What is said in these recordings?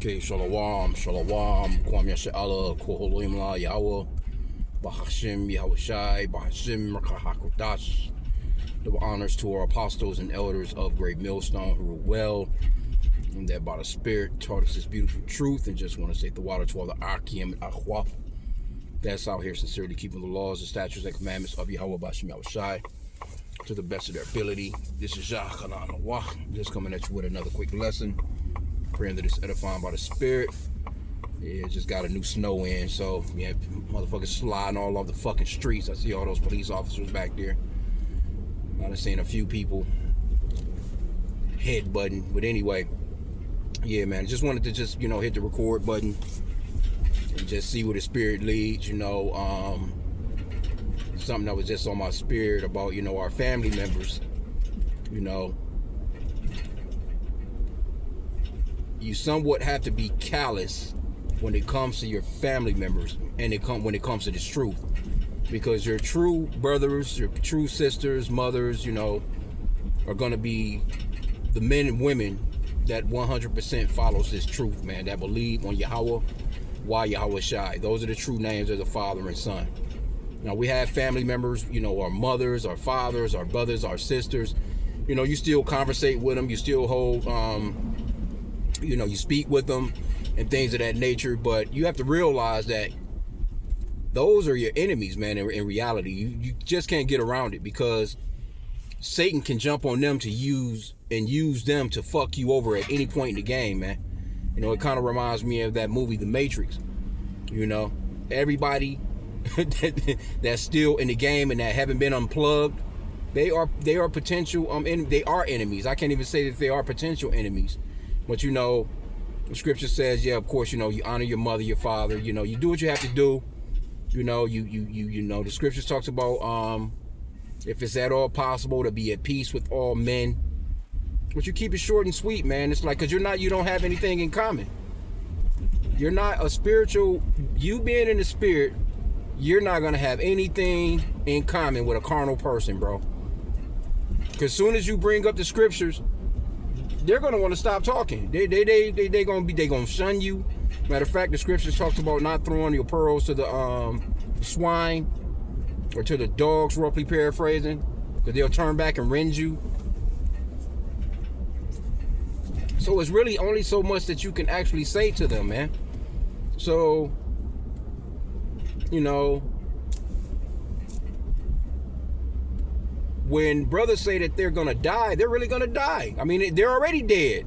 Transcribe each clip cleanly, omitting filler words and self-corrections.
Okay, shalom, shalom, kwam yasha'ala, koholim la Yahweh, Bahashim Yahushai, Bahashim Rakahakodash. Double honors to our apostles and elders of Great Millstone who rule well, and that by the Spirit taught us this beautiful truth. And just want to say the water to all the Akim and Akhwa that's out here sincerely keeping the laws, the statutes, and commandments of Yahweh Bahashim Yahushai to the best of their ability. This is Yah Khanan Nawah, just coming at you with another quick lesson. Praying that it's edifying by the Spirit. Yeah, just got a new snow in, so yeah, motherfuckers sliding all off the fucking streets. I see all those police officers back there. I done seen a few people headbutting, but anyway, yeah, man, just wanted to just hit the record button and just see where the Spirit leads. Something that was just on my spirit about our family members. You somewhat have to be callous when it comes to your family members, and when it comes to this truth, because your true brothers, your true sisters, mothers, are gonna be the men and women that 100% follows this truth, man. That believe on Yahweh, why Yahweh Shai. Those are the true names of the Father and Son. Now we have family members, our mothers, our fathers, our brothers, our sisters. You still conversate with them. You still hold. You speak with them and things of that nature, but you have to realize that those are your enemies, man. In reality, you just can't get around it, because Satan can jump on them to use them to fuck you over at any point in the game, man. It kind of reminds me of that movie, The Matrix. Everybody that's still in the game and that haven't been unplugged, they are potential they are enemies. I can't even say that they are potential enemies. But the scripture says, yeah, of course, you honor your mother, your father, you do what you have to do. The scriptures talks about if it's at all possible to be at peace with all men. But you keep it short and sweet, man. It's like, because you don't have anything in common. You're not a spiritual, you being in the spirit, you're not gonna have anything in common with a carnal person, bro. Because soon as you bring up the scriptures, they're gonna want to stop talking. They gonna shun you. Matter of fact, the scriptures talks about not throwing your pearls to the swine or to the dogs, roughly paraphrasing, because they'll turn back and rend you. So it's really only so much that you can actually say to them, man. So when brothers say that they're gonna die, they're really gonna die. I mean, they're already dead.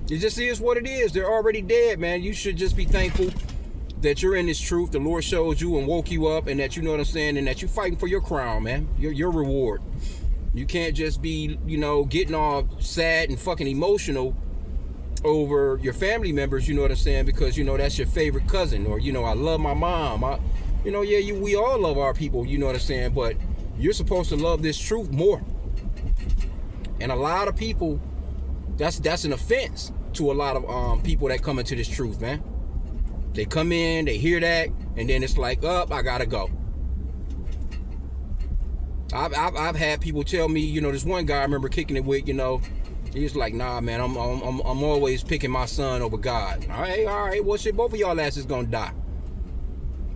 It just is what it is. They're already dead, man. You should just be thankful that you're in this truth. The Lord showed you and woke you up, and that and that you're fighting for your crown, man. Your reward. You can't just be, getting all sad and fucking emotional over your family members, because that's your favorite cousin, or I love my mom. We all love our people, but you're supposed to love this truth more. And a lot of people, that's an offense to a lot of people that come into this truth, man. They come in, they hear that, and then it's like, I gotta go. I've had people tell me, this one guy I remember kicking it with, he was like, nah, man, I'm always picking my son over God. All right, well, shit, both of y'all asses gonna die.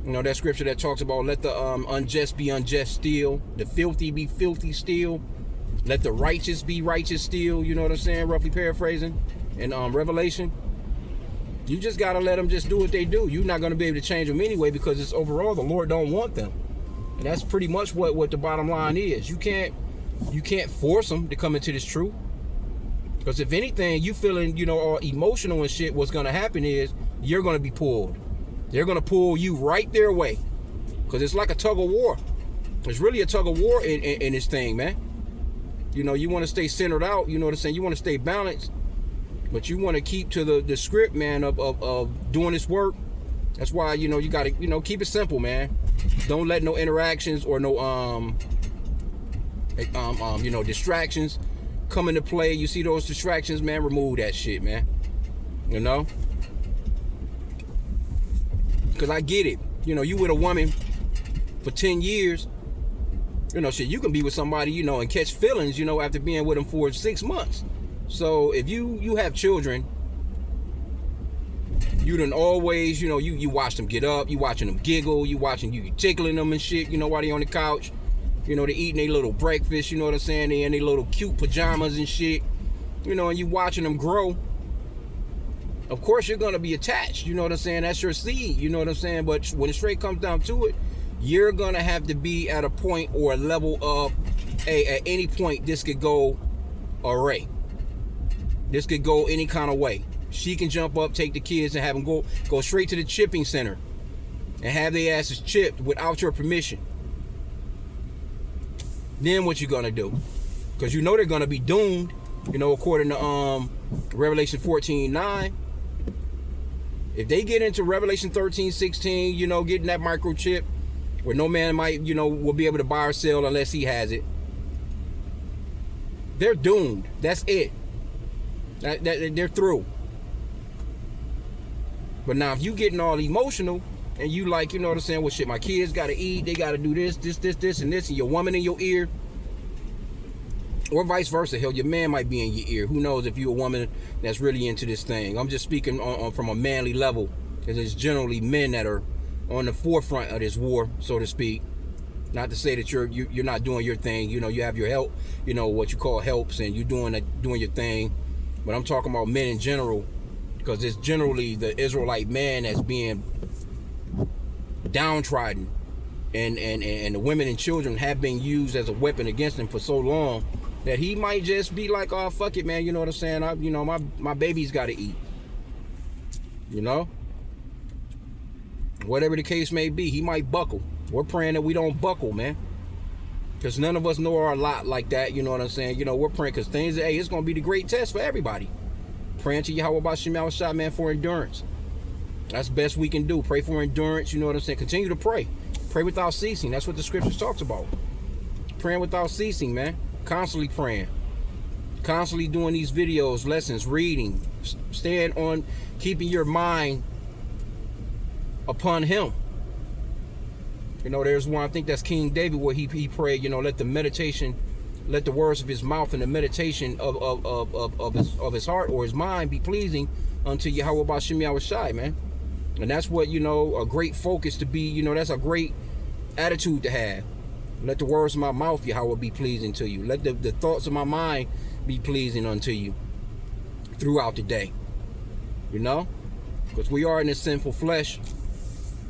That scripture that talks about let the unjust be unjust still, the filthy be filthy still, let the righteous be righteous still, roughly paraphrasing, in Revelation. You just gotta let them just do what they do. You're not gonna be able to change them anyway, because it's overall the Lord don't want them. And that's pretty much what the bottom line is. You can't force them to come into this truth. Because if anything, you feeling, all emotional and shit, what's gonna happen is you're gonna be pulled. They're gonna pull you right their way, because it's like a tug of war. It's really a tug of war in this thing, man. You want to stay centered out. You want to stay balanced, but you want to keep to the script, man, of doing this work. That's why you gotta keep it simple, man. Don't let no interactions or no distractions come into play. You see those distractions, man, remove that shit, man. Because I get it. You with a woman for 10 years, you can be with somebody, and catch feelings, after being with them for 6 months. So if you have children, You done always, you know, you watch them get up, you watching them giggle, you tickling them and shit, you know, while they on the couch. You know, they eating their little breakfast, you know what I'm saying? They in their little cute pajamas and shit. You know, and you watching them grow. Of course, you're going to be attached, you know what I'm saying? That's your seed, you know what I'm saying? But when it straight comes down to it, you're going to have to be at a point or a level of, hey, at any point, this could go array. This could go any kind of way. She can jump up, take the kids, and have them go straight to the chipping center and have their asses chipped without your permission. Then what you gonna do? Because you know they're gonna be doomed. You know, according to Revelation 14:9. If they get into Revelation 13:16, you know, getting that microchip where no man might, you know, will be able to buy or sell unless he has it, they're doomed. That's it. They're through. But now if you getting all emotional and you like, you know what I'm saying, well shit, my kids gotta eat, they gotta do this, and this, and your woman in your ear, or vice versa. Hell, your man might be in your ear. Who knows if you're a woman that's really into this thing. I'm just speaking on from a manly level, because it's generally men that are on the forefront of this war, so to speak. Not to say that you're not doing your thing. You know, you have your help, you know, what you call helps, and you're doing your thing. But I'm talking about men in general, because it's generally the Israelite man that's being downtrodden, and the women and children have been used as a weapon against him for so long that he might just be like, oh fuck it, man, you know what I'm saying, you know, my baby's got to eat, you know, whatever the case may be. He might buckle. We're praying that we don't buckle, man, because none of us know our lot like that, you know what I'm saying. You know, we're praying because things, hey, it's gonna be the great test for everybody. Praying to Yahweh Bashim Yahushua, man, for endurance. That's the best we can do. Pray for endurance, you know what I'm saying. Continue to pray. Pray without ceasing. That's what the scriptures talks about. Praying without ceasing, man. Constantly praying. Constantly doing these videos, lessons, reading. Staying on, keeping your mind upon him. You know, there's one, I think that's King David, where he prayed, you know, let the words of his mouth and the meditation of his heart or his mind be pleasing unto Yahweh Bashim Yahushua, man. And that's what, you know, a great focus to be, you know, that's a great attitude to have. Let the words of my mouth, Yahweh, be pleasing to you. Let the thoughts of my mind be pleasing unto you throughout the day. You know? Because we are in this sinful flesh.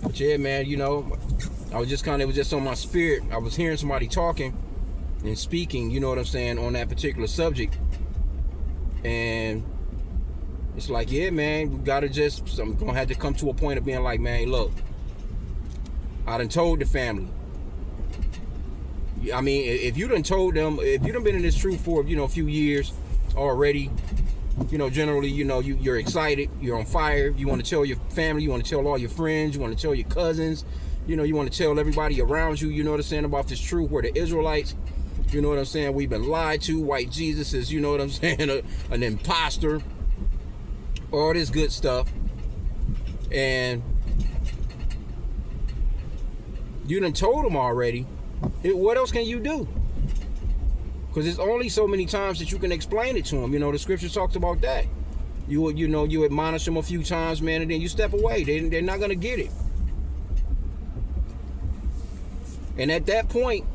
But yeah, man, you know, it was just on my spirit. I was hearing somebody talking and speaking, you know what I'm saying, on that particular subject. And it's like, yeah, man, we gotta I'm gonna have to come to a point of being like, man, look, I done told the family. I mean, if you done told them, if you done been in this truth for, you know, a few years already, you know, generally, you know, you're excited, you're on fire, you want to tell your family, you want to tell all your friends, you want to tell your cousins, you know, you want to tell everybody around you, you know what I'm saying, about this truth, where the Israelites, you know what I'm saying, we've been lied to, white Jesus is, you know what I'm saying, an imposter, all this good stuff. And you done told them already. What else can you do? Because there's only so many times that you can explain it to them. You know, the scripture talks about that. You admonish them a few times, man, and then you step away. They're not going to get it. And at that point,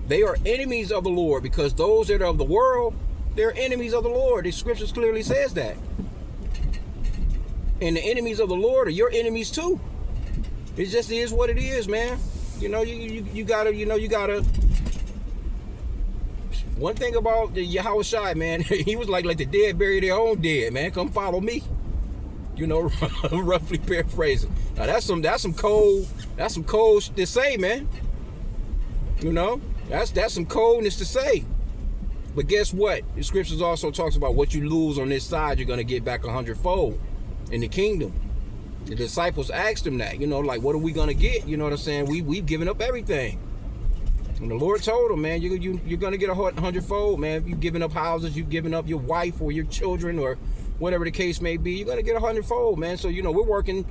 they are enemies of the Lord, because those that are of the world, they're enemies of the Lord. The scriptures clearly says that. And the enemies of the Lord are your enemies too. It just is what it is, man. You know, you gotta. One thing about the Yahushua, man, he was like, let the dead bury their own dead, man. Come follow me. You know, roughly paraphrasing. Now that's some cold to say, man. You know, that's some coldness to say. But guess what? The scriptures also talks about what you lose on this side, you're gonna get back 100-fold in the kingdom. The disciples asked him that, you know, like, what are we gonna get? You know what I'm saying? We've given up everything. And the Lord told him, man, you're gonna get 100-fold, man. If you've given up houses, you've given up your wife or your children or whatever the case may be, you're gonna get 100-fold, man. So, you know, we're working.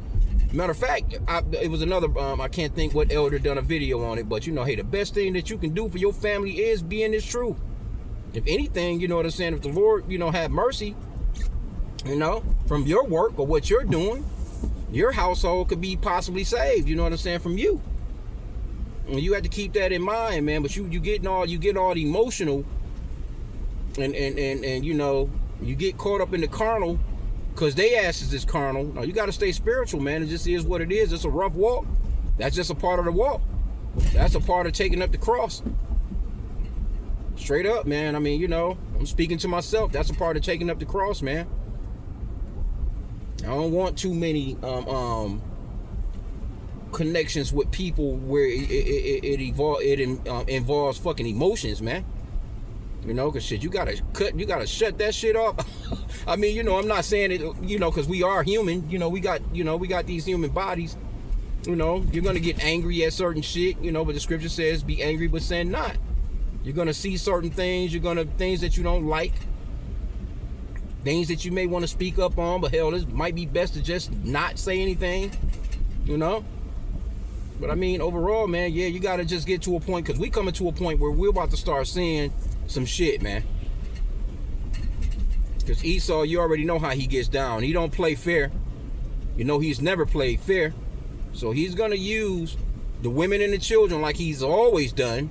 Matter of fact, it was another, I can't think what elder done a video on it, but you know, hey, the best thing that you can do for your family is be in this truth. If anything, you know what I'm saying, if the Lord, you know, have mercy, you know, from your work or what you're doing, your household could be possibly saved, you know what I'm saying, from you. And you have to keep that in mind, man. But you get all emotional and you know, you get caught up in the carnal because they asses is carnal. No, you got to stay spiritual, man. It just is what it is. It's a rough walk. That's just a part of the walk. That's a part of taking up the cross. Straight up, man. I mean, you know, I'm speaking to myself. That's a part of taking up the cross, man. I don't want too many connections with people where it involves fucking emotions, man. You know, cause shit, you gotta shut that shit off. I mean, you know, I'm not saying it, you know, cause we are human. You know, we got these human bodies. You know, you're gonna get angry at certain shit. You know, but the scripture says, "Be angry, but sin not." You're gonna see certain things. Things that you don't like. Things that you may want to speak up on, but hell, this might be best to just not say anything. You know. But I mean, overall, man, yeah, you gotta just get to a point, cause we coming to a point where we're about to start seeing some shit, man. Cause Esau, you already know how he gets down. He don't play fair. You know, he's never played fair. So he's gonna use the women and the children like he's always done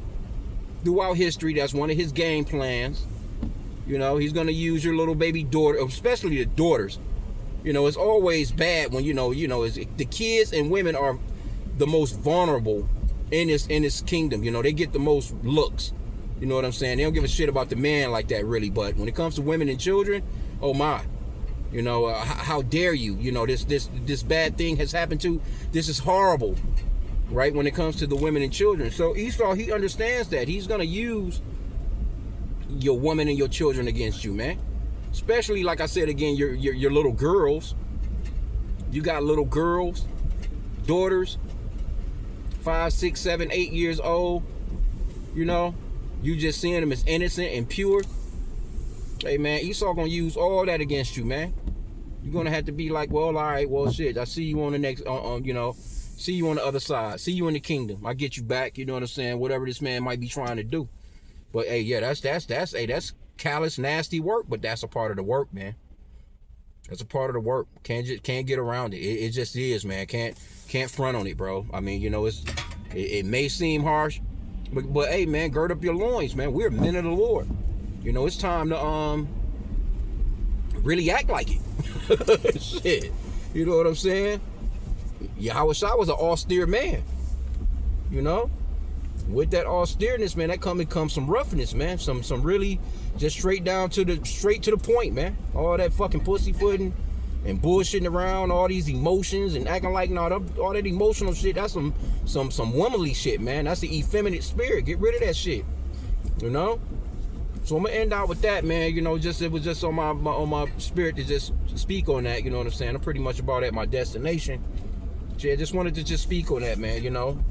throughout history. That's one of his game plans. You know, he's gonna use your little baby daughter, especially the daughters. You know, it's always bad when the kids and women are the most vulnerable in this kingdom. You know, they get the most looks. You know what I'm saying? They don't give a shit about the man like that, really. But when it comes to women and children, oh my. You know, how dare you? You know, this bad thing has happened to. This is horrible, right? When it comes to the women and children. So Esau, he understands that. He's gonna use your woman and your children against you, man. Especially, like I said again, your little girls. You got little girls, daughters, 5, 6, 7, 8 years old. You know, you just seeing them as innocent and pure. Hey man, Esau gonna use all that against you, man. You're gonna have to be like, well, all right, well, shit, I see you on the next, you know, see you on the other side, see you in the kingdom. I get you back, you know what I'm saying? Whatever this man might be trying to do. But hey, yeah, that's callous, nasty work, but that's a part of the work, man. That's a part of the work. Can't get around it. It just is, man. Can't front on it, bro. I mean, you know, it may seem harsh, but hey, man, gird up your loins, man. We're men of the Lord. You know, it's time to really act like it. Shit. You know what I'm saying? Yahweh Shai was an austere man. You know? With that austereness, man, that comes some roughness, man. Some really just straight to the point, man. All that fucking pussyfooting and bullshitting around, all these emotions and acting like all that emotional shit, that's some womanly shit, man. That's the effeminate spirit. Get rid of that shit. You know? So I'm gonna end out with that, man. You know, it was just on my spirit to just speak on that. You know what I'm saying? I'm pretty much about at my destination. Yeah, just wanted to just speak on that, man. You know,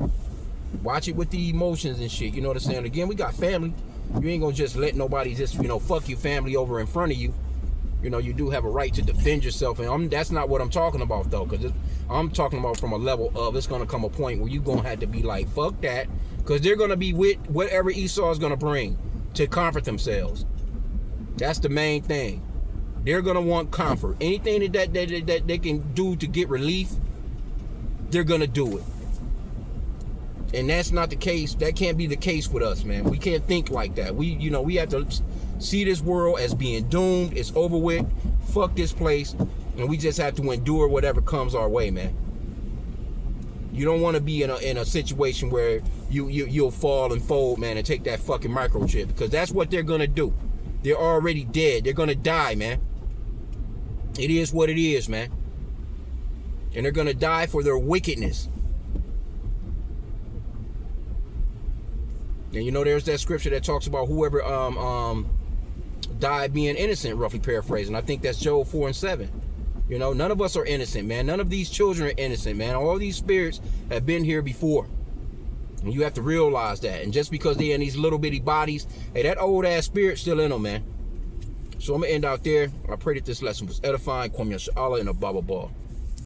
watch it with the emotions and shit. You know what I'm saying? Again, we got family. You ain't gonna just let nobody just fuck your family over in front of you. You know, you do have a right to defend yourself, and that's not what I'm talking about though, because I'm talking about from a level of it's gonna come a point where you gonna have to be like, fuck that, because they're gonna be with whatever Esau is gonna bring to comfort themselves. That's the main thing. They're gonna want comfort. Anything that they can do to get relief, they're gonna do it. And that's not the case. That can't be the case with us, man. We can't think like that. We have to see this world as being doomed. It's over with. Fuck this place, and we just have to endure whatever comes our way, man. You don't want to be in a situation where you'll fall and fold, man, and take that fucking microchip, because that's what they're gonna do. They're already dead. They're gonna die, man. It is what it is, man. And they're gonna die for their wickedness. And you know, there's that scripture that talks about whoever died being innocent, roughly paraphrasing. I think that's Job 4:7. You know, none of us are innocent, man. None of these children are innocent, man. All these spirits have been here before. And you have to realize that. And just because they're in these little bitty bodies, hey, that old ass spirit's still in them, man. So I'm going to end out there. I pray that this lesson was edifying. Kwame Yasha Allah in a Baba Ball.